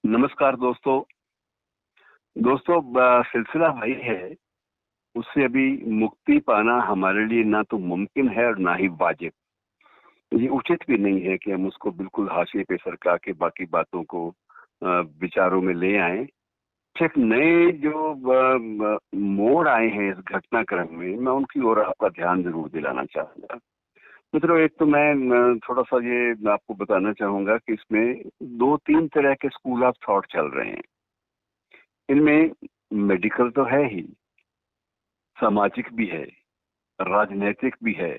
नमस्कार दोस्तों। सिलसिला वही है, उससे अभी मुक्ति पाना हमारे लिए ना तो मुमकिन है और ना ही वाजिब। ये उचित भी नहीं है कि हम उसको बिल्कुल हाशिए पे सरका के बाकी बातों को विचारों में ले आएं। सिर्फ नए जो मोड़ आए हैं इस घटनाक्रम में, मैं उनकी ओर आपका ध्यान जरूर दिलाना चाहूंगा। मित्रों, एक तो मैं थोड़ा सा ये आपको बताना चाहूंगा कि इसमें दो तीन तरह के स्कूल ऑफ थॉट चल रहे हैं। इनमें मेडिकल तो है ही, सामाजिक भी है, राजनीतिक भी है,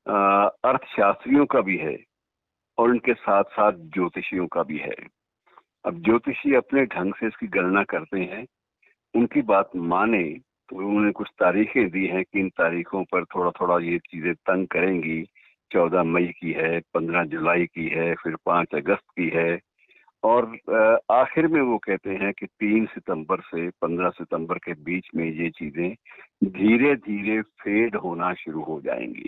अर्थशास्त्रियों का भी है और उनके साथ साथ ज्योतिषियों का भी है। अब ज्योतिषी अपने ढंग से इसकी गणना करते हैं। उनकी बात माने तो उन्होंने कुछ तारीखें दी हैं कि इन तारीखों पर थोड़ा थोड़ा ये चीजें तंग करेंगी। 14 मई की है, 15 जुलाई की है, फिर 5 अगस्त की है और आखिर में वो कहते हैं कि 3 सितंबर से 15 सितंबर के बीच में ये चीजें धीरे धीरे फेड होना शुरू हो जाएंगी।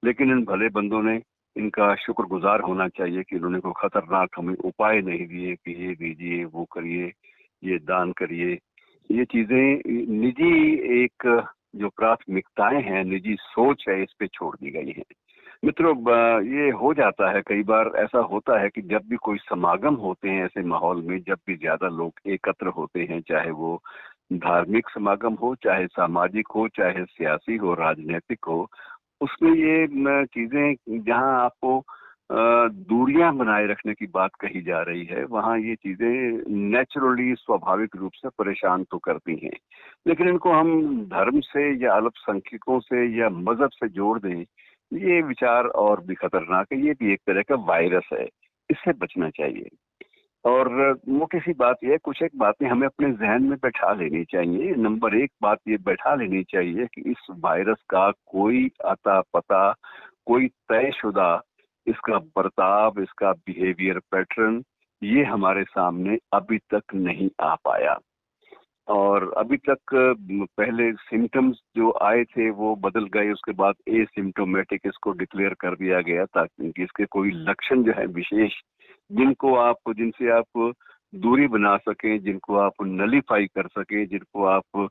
लेकिन इन भले बंदों ने इनका शुक्रगुजार होना चाहिए कि इन्होंने कोई खतरनाक हमें उपाय नहीं दिए कि ये दीजिए, वो करिए, ये दान करिए। ये चीजें निजी एक जो प्राथमिकताएं हैं, निजी सोच है, इस पे छोड़ दी गई हैं। मित्रों, ये हो जाता है, कई बार ऐसा होता है कि जब भी कोई समागम होते हैं ऐसे माहौल में, जब भी ज्यादा लोग एकत्र होते हैं, चाहे वो धार्मिक समागम हो, चाहे सामाजिक हो, चाहे सियासी हो, राजनीतिक हो, उसमें ये चीजें जहां आपको दूरियां बनाए रखने की बात कही जा रही है, वहां ये चीजें नेचुरली स्वाभाविक रूप से परेशान तो करती हैं। लेकिन इनको हम धर्म से या अल्पसंख्यकों से या मजहब से जोड़ दें, ये विचार और भी खतरनाक है। ये भी एक तरह का वायरस है, इससे बचना चाहिए। और मोटी सी बात यह, कुछ एक बातें हमें अपने जहन में बैठा लेनी चाहिए। नंबर एक बात ये बैठा लेनी चाहिए कि इस वायरस का कोई अता पता, कोई तयशुदा इसका बर्ताव, इसका बिहेवियर पैटर्न, ये हमारे सामने अभी तक नहीं आ पाया। और अभी तक पहले सिम्टम्स जो आए थे वो बदल गए, उसके बाद एसिम्टोमेटिक इसको डिक्लेयर कर दिया गया ताकि इसके कोई लक्षण जो है विशेष, जिनसे आप दूरी बना सकें, जिनको आप नलीफाई कर सकें, जिनको आप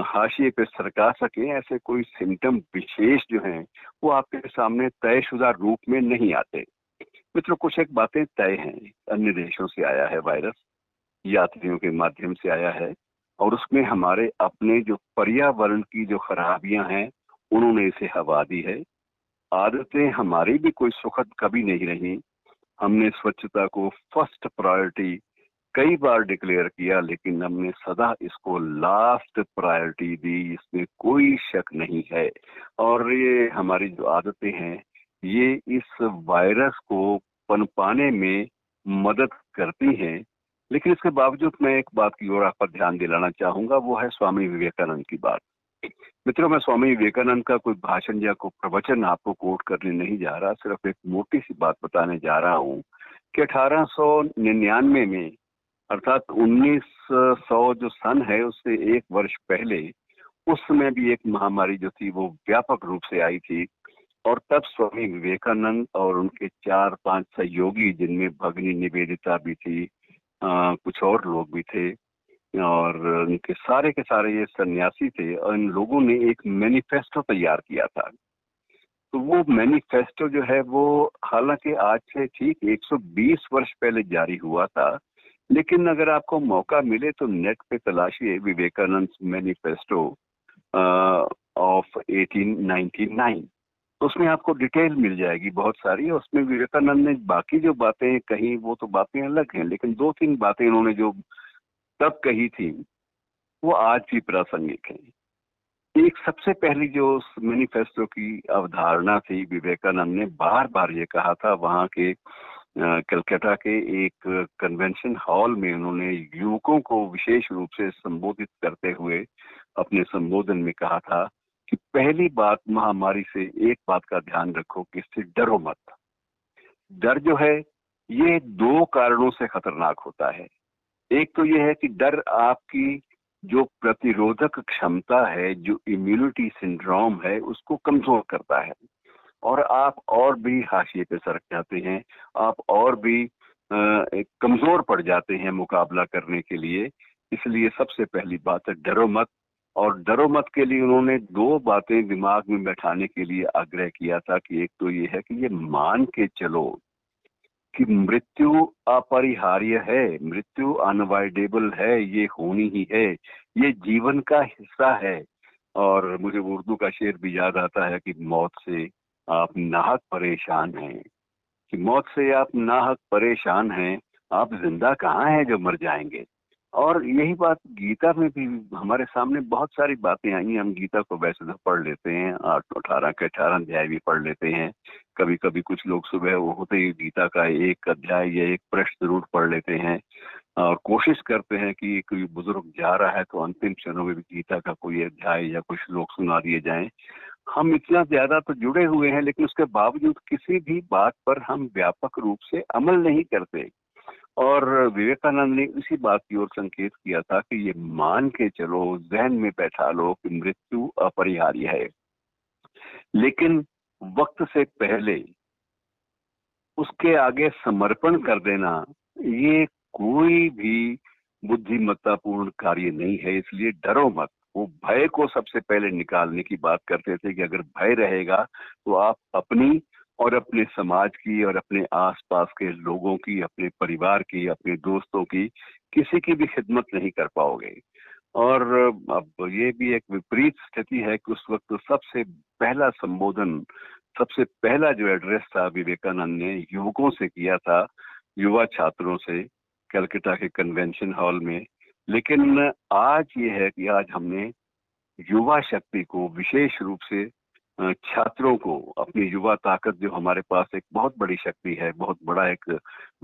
हाशिए पे सरका सकें, ऐसे कोई सिम्टम विशेष जो हैं वो आपके सामने तयशुदा रूप में नहीं आते। मित्रों, कुछ एक बातें तय हैं। अन्य देशों से आया है वायरस, यात्रियों के माध्यम से आया है और उसमें हमारे अपने जो पर्यावरण की जो खराबियां हैं उन्होंने इसे हवा दी है। आदतें हमारी भी कोई सुखद कभी नहीं रही। हमने स्वच्छता को फर्स्ट प्रायोरिटी कई बार डिक्लेयर किया, लेकिन हमने सदा इसको लास्ट प्रायोरिटी दी, इसमें कोई शक नहीं है। और ये हमारी जो आदतें हैं, ये इस वायरस को पनपाने में मदद करती हैं। लेकिन इसके बावजूद मैं एक बात की ओर आपका ध्यान दिलाना चाहूंगा, वो है स्वामी विवेकानंद की बात। मित्रों, मैं स्वामी विवेकानंद का कोई भाषण या कोई प्रवचन आपको कोट करने नहीं जा रहा, सिर्फ एक मोटी सी बात बताने जा रहा हूँ कि 1899 में, अर्थात 1900 जो सन है उससे एक वर्ष पहले, उस समय भी एक महामारी जो थी वो व्यापक रूप से आई थी। और तब स्वामी विवेकानंद और उनके 4-5 सहयोगी, जिनमें भगिनी निवेदिता भी थी, कुछ और लोग भी थे, और उनके सारे के सारे ये सन्यासी थे, और इन लोगों ने एक मैनिफेस्टो तैयार किया था। तो वो मैनिफेस्टो जो है वो हालांकि आज से ठीक 120 वर्ष पहले जारी हुआ था, लेकिन अगर आपको मौका मिले तो नेट पे तलाशिए विवेकानंद मैनिफेस्टो ऑफ 1899। तो उसमें आपको डिटेल मिल जाएगी बहुत सारी। उसमें विवेकानंद ने बाकी जो बातें कही वो तो बातें अलग हैं, लेकिन दो तीन बातें उन्होंने जो तब कही थी वो आज भी प्रासंगिक है। एक सबसे पहली जो मैनिफेस्टो की अवधारणा थी, विवेकानंद ने बार बार ये कहा था, वहां के कलकत्ता के एक कन्वेंशन हॉल में उन्होंने युवकों को विशेष रूप से संबोधित करते हुए अपने संबोधन में कहा था कि पहली बात, महामारी से एक बात का ध्यान रखो कि इससे डरो मत। डर जो है ये दो कारणों से खतरनाक होता है। एक तो ये है कि डर आपकी जो प्रतिरोधक क्षमता है, जो इम्यूनिटी सिंड्रोम है, उसको कमजोर करता है और आप और भी हाशिए पे सरक जाते हैं। आप और भी एक कमजोर पड़ जाते हैं मुकाबला करने के लिए। इसलिए सबसे पहली बात है डरो मत। और डरो मत के लिए उन्होंने दो बातें दिमाग में बैठाने के लिए आग्रह किया था कि एक तो ये है कि ये मान के चलो कि मृत्यु अपरिहार्य है, मृत्यु अनअवॉइडेबल है, ये होनी ही है, ये जीवन का हिस्सा है। और मुझे उर्दू का शेर भी याद आता है कि मौत से आप नाहक परेशान हैं, कि मौत से आप नाहक परेशान हैं, आप जिंदा कहाँ हैं जो मर जाएंगे। और यही बात गीता में भी हमारे सामने बहुत सारी बातें आई हैं। हम गीता को वैसे तो पढ़ लेते हैं, 18 के 18 अध्याय भी पढ़ लेते हैं। कभी कभी कुछ लोग सुबह वो होते ही गीता का एक अध्याय या एक पृष्ठ जरूर पढ़ लेते हैं और कोशिश करते हैं कि कोई बुजुर्ग जा रहा है तो अंतिम क्षणों में भी गीता का कोई अध्याय या कुछ श्लोक सुना दिए जाएं। हम इतना ज्यादा तो जुड़े हुए हैं, लेकिन उसके बावजूद किसी भी बात पर हम व्यापक रूप से अमल नहीं करते। और विवेकानंद ने इसी बात की ओर संकेत किया था कि ये मान के चलो, जहन में बैठा लो कि मृत्यु अपरिहार्य है, लेकिन वक्त से पहले उसके आगे समर्पण कर देना ये कोई भी बुद्धिमत्तापूर्ण कार्य नहीं है। इसलिए डरो मत। वो भय को सबसे पहले निकालने की बात करते थे कि अगर भय रहेगा तो आप अपनी और अपने समाज की और अपने आसपास के लोगों की, अपने परिवार की, अपने दोस्तों की, किसी की भी खिदमत नहीं कर पाओगे। और अब ये भी एक विपरीत स्थिति है कि उस वक्त सबसे पहला संबोधन, सबसे पहला जो एड्रेस था विवेकानंद ने युवकों से किया था, युवा छात्रों से, कलकत्ता के कन्वेंशन हॉल में। लेकिन आज ये है कि आज हमने युवा शक्ति को, विशेष रूप से छात्रों को, अपनी युवा ताकत जो हमारे पास एक बहुत बड़ी शक्ति है, बहुत बड़ा एक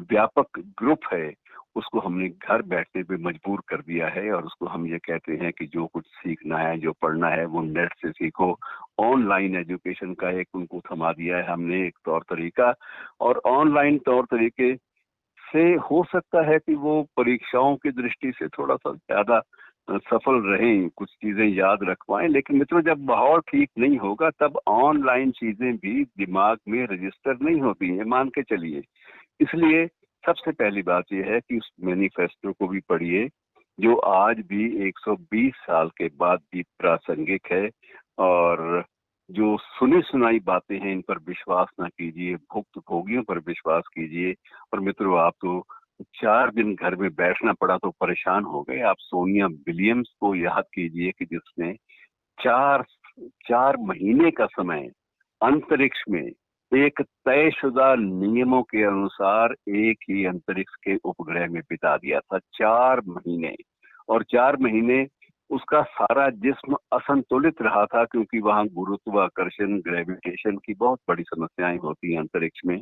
व्यापक ग्रुप है, उसको हमने घर बैठने पे मजबूर कर दिया है। और उसको हम ये कहते हैं कि जो कुछ सीखना है, जो पढ़ना है, वो नेट से सीखो। ऑनलाइन एजुकेशन का एक उनको थमा दिया है हमने एक तौर तरीका। और ऑनलाइन तौर तरीके से हो सकता है कि वो परीक्षाओं की दृष्टि से थोड़ा सा ज्यादा सफल रहें, कुछ चीजें याद रख पाएं। लेकिन मित्रों, जब माहौल ठीक नहीं होगा तब ऑनलाइन चीजें भी दिमाग में रजिस्टर नहीं होती हैं, मान के चलिए। इसलिए सबसे पहली बात यह है कि उस मैनिफेस्टो को भी पढ़िए, जो आज भी 120 साल के बाद भी प्रासंगिक है। और जो सुनी सुनाई बातें हैं इन पर विश्वास ना कीजिए, भुक्त भोगियों पर विश्वास कीजिए। और मित्रों, आप तो 4 दिन घर में बैठना पड़ा तो परेशान हो गए। आप सोनिया विलियम्स को याद कीजिए कि जिसने 4 महीने का समय अंतरिक्ष में एक तयशुदा नियमों के अनुसार एक ही अंतरिक्ष के उपग्रह में बिता दिया था, 4 महीने। और 4 महीने उसका सारा जिस्म असंतुलित रहा था, क्योंकि वहां गुरुत्वाकर्षण, ग्रेविटेशन की बहुत बड़ी समस्याएं होती हैं अंतरिक्ष में।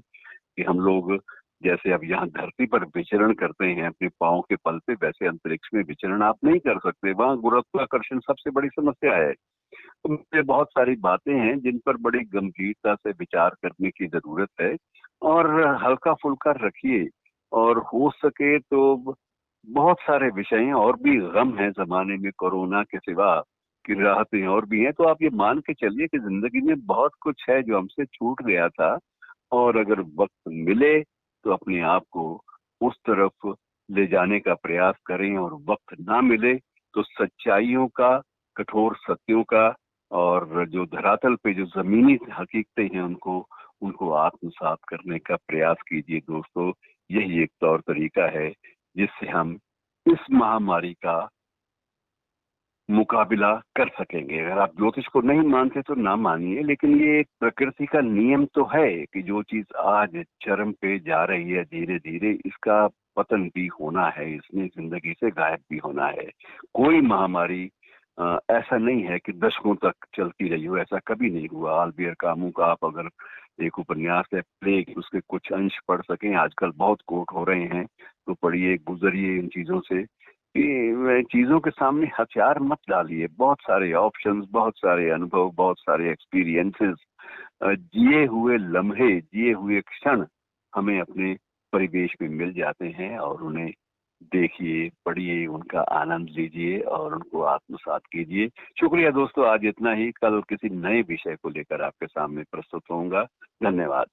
कि हम लोग जैसे अब यहाँ धरती पर विचरण करते हैं अपने पाँव के बल पे, वैसे अंतरिक्ष में विचरण आप नहीं कर सकते। वहाँ गुरुत्वाकर्षण सबसे बड़ी समस्या है। तो मुझे बहुत सारी बातें हैं जिन पर बड़ी गंभीरता से विचार करने की जरूरत है। और हल्का फुल्का रखिए। और हो सके तो बहुत सारे विषय हैं, और भी गम है जमाने में, कोरोना के सिवा की राहतें और भी हैं। तो आप ये मान के चलिए कि जिंदगी में बहुत कुछ है जो हमसे छूट गया था। और अगर वक्त मिले तो अपने आप को उस तरफ ले जाने का प्रयास करें, और वक्त ना मिले तो सच्चाइयों का, कठोर सत्यों का, और जो धरातल पे जो जमीनी हकीकतें हैं उनको उनको आत्मसात करने का प्रयास कीजिए दोस्तों। यही एक तौर तरीका है जिससे हम इस महामारी का मुकाबिला कर सकेंगे। अगर आप ज्योतिष को नहीं मानते तो ना मानिए, लेकिन ये एक प्रकृति का नियम तो है कि जो चीज आज चरम पे जा रही है, धीरे धीरे इसका पतन भी होना है, इसने जिंदगी से गायब भी होना है। कोई महामारी ऐसा नहीं है कि दशकों तक चलती रही हो, ऐसा कभी नहीं हुआ। आल्बियर कामू का आप अगर एक उपन्यास है प्लेग, उसके कुछ अंश पढ़ सकें, आजकल बहुत कोट हो रहे हैं, तो पढ़िए, गुजरिए इन चीजों से। कि चीजों के सामने हथियार मत डालिए। बहुत सारे ऑप्शंस, बहुत सारे अनुभव, बहुत सारे एक्सपीरियंसेस, जिए हुए लम्हे, जिए हुए क्षण हमें अपने परिवेश में मिल जाते हैं। और उन्हें देखिए, पढ़िए, उनका आनंद लीजिए और उनको आत्मसात कीजिए। शुक्रिया दोस्तों, आज इतना ही। कल किसी नए विषय को लेकर आपके सामने प्रस्तुत होऊंगा। धन्यवाद।